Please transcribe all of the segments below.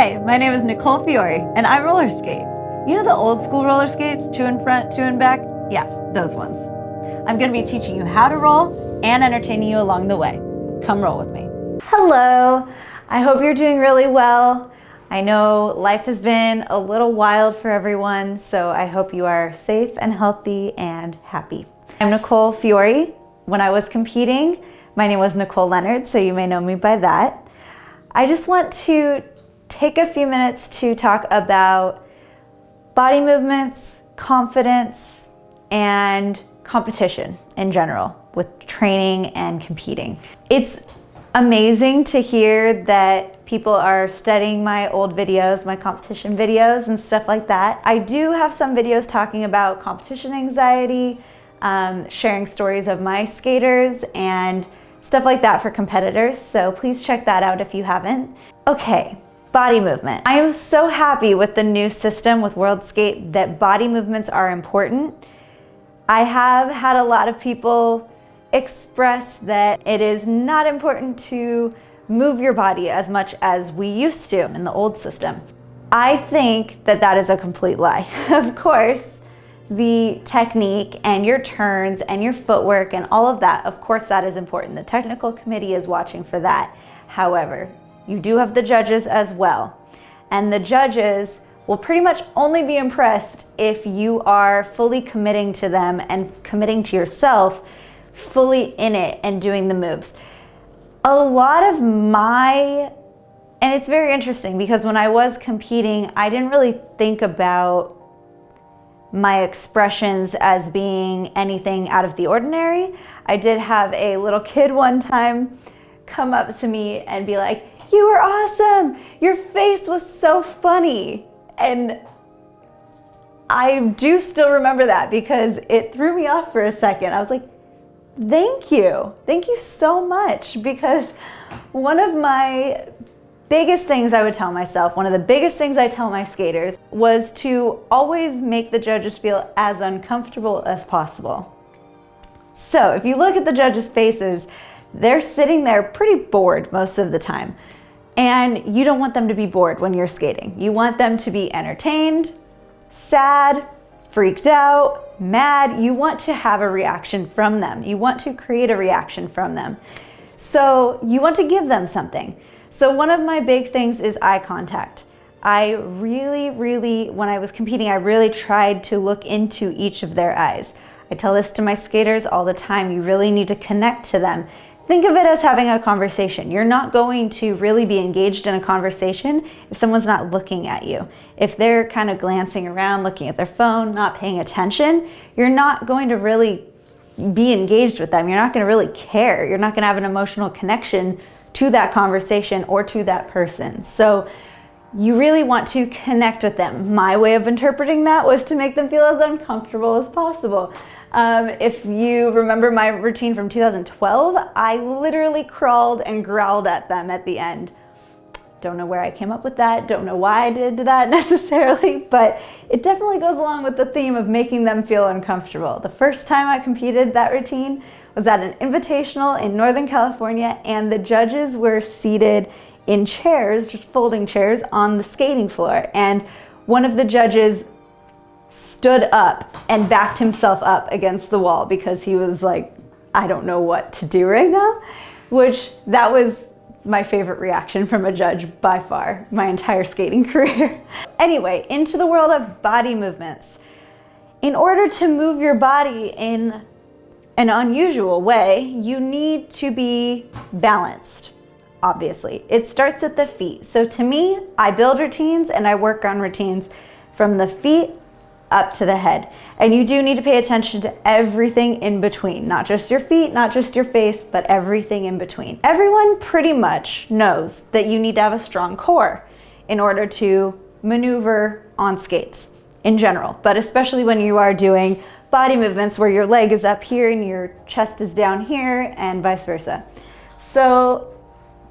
Hey, my name is Nicole Fiore, and I roller skate. You know the old school roller skates, two in front, two in back? Yeah, those ones. I'm gonna be teaching you how to roll and entertaining you along the way. Come roll with me. Hello, I hope you're doing really well. I know life has been a little wild for everyone, so I hope you are safe and healthy and happy. I'm Nicole Fiore. When I was competing, my name was Nicole Leonard, so you may know me by that. I just want to take a few minutes to talk about body movements, confidence, and competition in general with training and competing. It's amazing to hear that people are studying my old videos, my competition videos and stuff like that. I do have some videos talking about competition anxiety, sharing stories of my skaters and stuff like that for competitors, so please check that out if you haven't. Okay, body movement. I am so happy with the new system with World Skate that body movements are important. I have had a lot of people express that it is not important to move your body as much as we used to in the old system. I think that that is a complete lie. Of course, the technique and your turns and your footwork and all of that, of course that is important. The technical committee is watching for that. However, you do have the judges as well. And the judges will pretty much only be impressed if you are fully committing to them and committing to yourself, fully in it and doing the moves. A lot of and it's very interesting because when I was competing, I didn't really think about my expressions as being anything out of the ordinary. I did have a little kid one time come up to me and be like, "You were awesome! Your face was so funny." And I do still remember that because it threw me off for a second. I was like, thank you so much, because one of my biggest things I would tell myself, one of the biggest things I tell my skaters was to always make the judges feel as uncomfortable as possible. So if you look at the judges' faces, they're sitting there pretty bored most of the time. And you don't want them to be bored when you're skating. You want them to be entertained, sad, freaked out, mad. You want to have a reaction from them. You want to create a reaction from them. So you want to give them something. So one of my big things is eye contact. I really, when I was competing, I really tried to look into each of their eyes. I tell this to my skaters all the time. You really need to connect to them. Think of it as having a conversation. You're not going to really be engaged in a conversation if someone's not looking at you. If they're kind of glancing around, looking at their phone, not paying attention, you're not going to really be engaged with them. You're not going to really care. You're not going to have an emotional connection to that conversation or to that person. So you really want to connect with them. My way of interpreting that was to make them feel as uncomfortable as possible. If you remember my routine from 2012, I literally crawled and growled at them at the end. Don't know where I came up with that, don't know why I did that necessarily, but it definitely goes along with the theme of making them feel uncomfortable. The first time I competed that routine was at an invitational in Northern California, and the judges were seated in chairs, just folding chairs on the skating floor. And one of the judges stood up and backed himself up against the wall because he was like, I don't know what to do right now, which that was my favorite reaction from a judge by far, my entire skating career. Anyway, into the world of body movements. In order to move your body in an unusual way, you need to be balanced, obviously. It starts at the feet. So to me, I build routines and I work on routines from the feet up to the head. And you do need to pay attention to everything in between, not just your feet, not just your face, but everything in between. Everyone pretty much knows that you need to have a strong core in order to maneuver on skates in general, but especially when you are doing body movements where your leg is up here and your chest is down here and vice versa. So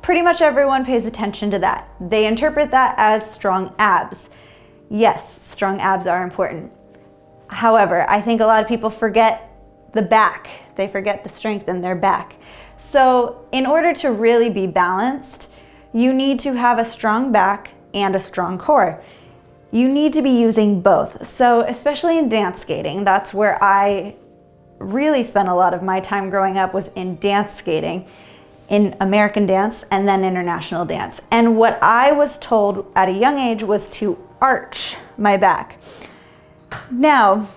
pretty much everyone pays attention to that. They interpret that as strong abs. Yes, strong abs are important. However, I think a lot of people forget the back. They forget the strength in their back. So in order to really be balanced, you need to have a strong back and a strong core. You need to be using both. So especially in dance skating, that's where I really spent a lot of my time growing up, was in dance skating, in American dance and then international dance. And what I was told at a young age was to arch my back. Now,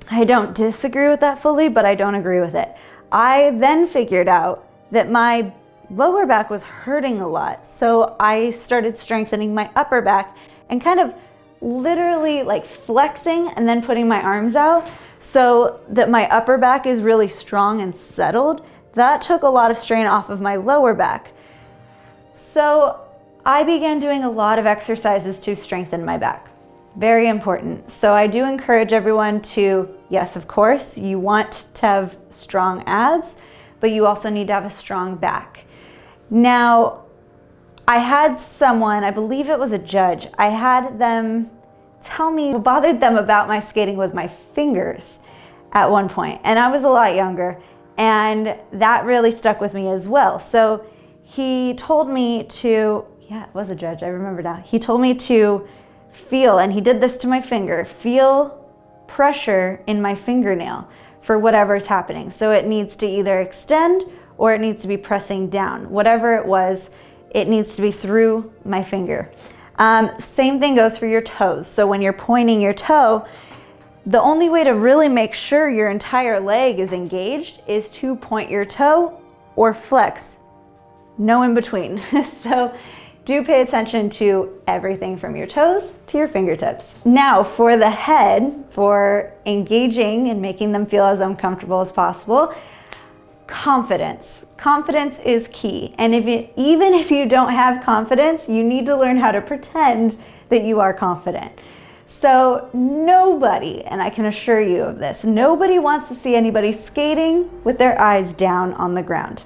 I don't disagree with that fully, but I don't agree with it. I then figured out that my lower back was hurting a lot. So I started strengthening my upper back and kind of literally like flexing and then putting my arms out so that my upper back is really strong and settled. That took a lot of strain off of my lower back. So I began doing a lot of exercises to strengthen my back. Very important. So I do encourage everyone to, yes, of course, you want to have strong abs, but you also need to have a strong back. Now, I had someone, I believe it was a judge, I had them tell me what bothered them about my skating was my fingers at one point. And I was a lot younger, and that really stuck with me as well. So he told me to, yeah, it was a judge, I remember now. He told me to feel, and he did this to my finger, feel pressure in my fingernail for whatever's happening. So it needs to either extend or it needs to be pressing down. Whatever it was, it needs to be through my finger. Same thing goes for your toes. So when you're pointing your toe, the only way to really make sure your entire leg is engaged is to point your toe or flex. No in between. So do pay attention to everything from your toes to your fingertips. Now for the head, for engaging and making them feel as uncomfortable as possible, confidence. Confidence is key. And even if you don't have confidence, you need to learn how to pretend that you are confident. So nobody, and I can assure you of this, nobody wants to see anybody skating with their eyes down on the ground.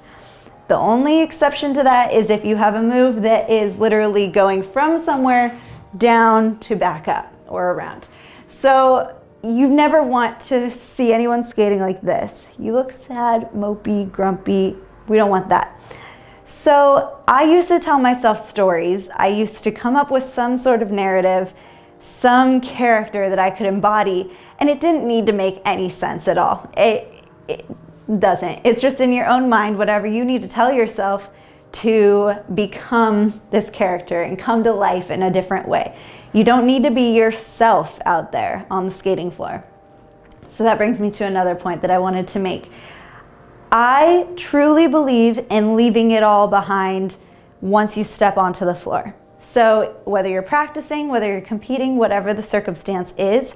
The only exception to that is if you have a move that is literally going from somewhere down to back up or around. So you never want to see anyone skating like this. You look sad, mopey, grumpy. We don't want that. So I used to tell myself stories. I used to come up with some sort of narrative, some character that I could embody, and it didn't need to make any sense at all. It doesn't. It's just in your own mind, whatever you need to tell yourself to become this character and come to life in a different way. You don't need to be yourself out there on the skating floor. So that brings me to another point that I wanted to make. I truly believe in leaving it all behind once you step onto the floor. So whether you're practicing, whether you're competing, whatever the circumstance is,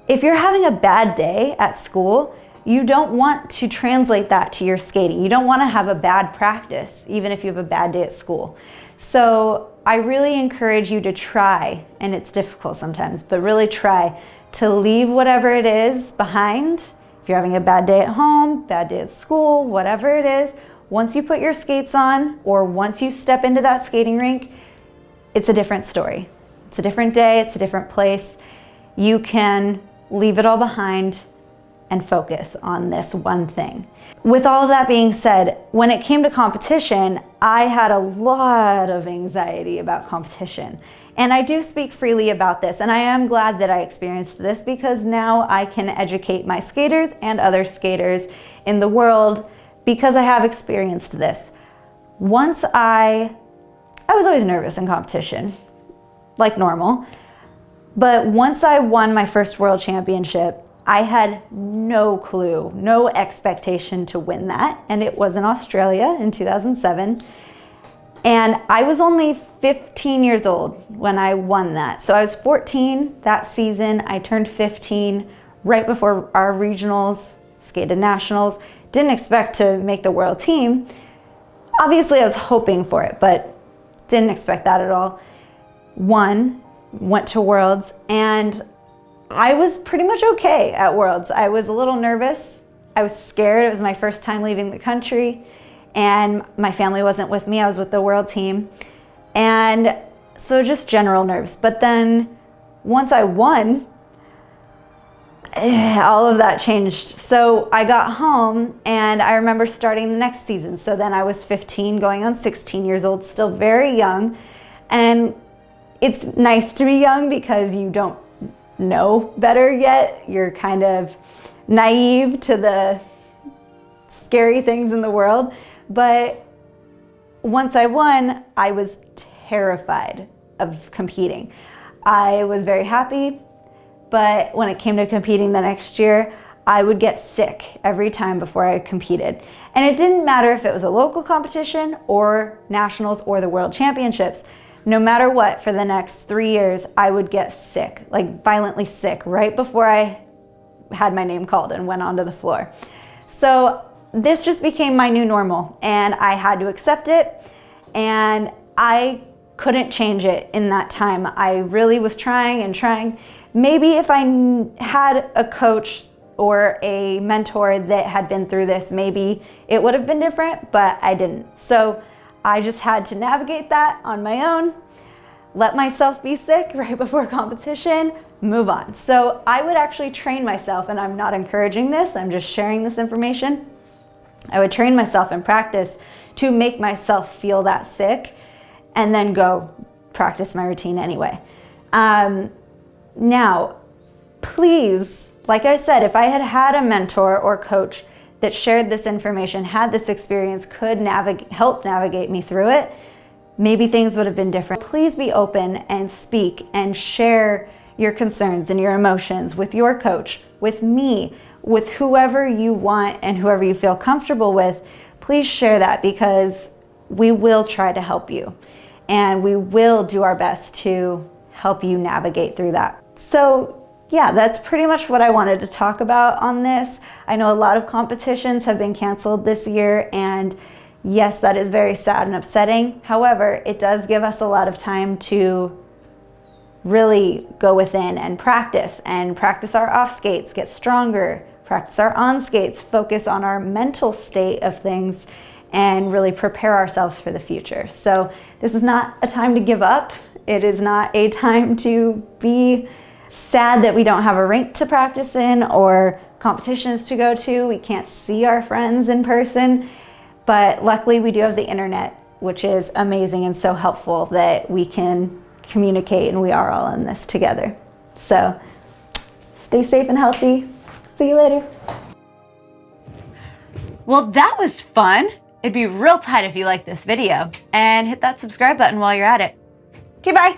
if you're having a bad day at school, you don't want to translate that to your skating. You don't want to have a bad practice, even if you have a bad day at school. So I really encourage you to try, and it's difficult sometimes, but really try to leave whatever it is behind. If you're having a bad day at home, bad day at school, whatever it is, once you put your skates on or once you step into that skating rink, it's a different story. It's a different day, it's a different place. You can leave it all behind and focus on this one thing. With all of that being said, when it came to competition, I had a lot of anxiety about competition. And I do speak freely about this, and I am glad that I experienced this because now I can educate my skaters and other skaters in the world because I have experienced this. I was always nervous in competition, like normal. But once I won my first world championship, I had no clue, no expectation to win that. And it was in Australia in 2007. And I was only 15 years old when I won that. So I was 14 that season. I turned 15 right before our regionals, skated nationals. Didn't expect to make the world team. Obviously I was hoping for it, but didn't expect that at all. Went to Worlds, and I was pretty much okay at Worlds. I was a little nervous. I was scared. It was my first time leaving the country, and my family wasn't with me. I was with the world team. And so just general nerves. But then once I won, all of that changed. So I got home, and I remember starting the next season. So then I was 15 going on 16 years old, still very young. And It's nice to be young because you don't know better yet. You're kind of naive to the scary things in the world. But once I won, I was terrified of competing. I was very happy, but when it came to competing the next year, I would get sick every time before I competed. And it didn't matter if it was a local competition or nationals or the world championships. No matter what, for the next 3 years, I would get sick, like violently sick, right before I had my name called and went onto the floor. So this just became my new normal, and I had to accept it, and I couldn't change it in that time. I really was trying and trying. Maybe if I had a coach or a mentor that had been through this, maybe it would have been different, but I didn't. So I just had to navigate that on my own, let myself be sick right before competition, move on. So I would actually train myself, and I'm not encouraging this, I'm just sharing this information. I would train myself in practice to make myself feel that sick and then go practice my routine anyway. Now, please, like I said, if I had had a mentor or coach that shared this information, had this experience, could help navigate me through it, maybe things would have been different. Please be open and speak and share your concerns and your emotions with your coach, with me, with whoever you want and whoever you feel comfortable with. Please share that, because we will try to help you and we will do our best to help you navigate through that. So yeah, that's pretty much what I wanted to talk about on this. I know a lot of competitions have been canceled this year, and yes, that is very sad and upsetting. However, it does give us a lot of time to really go within and practice our off skates, get stronger, practice our on skates, focus on our mental state of things, and really prepare ourselves for the future. So this is not a time to give up. It is not a time to be sad that we don't have a rink to practice in or competitions to go to. We can't see our friends in person, but luckily we do have the internet, which is amazing and so helpful that we can communicate, and we are all in this together. So stay safe and healthy. See you later. Well, that was fun. It'd be real tight if you liked this video, and hit that subscribe button while you're at it. Okay, bye.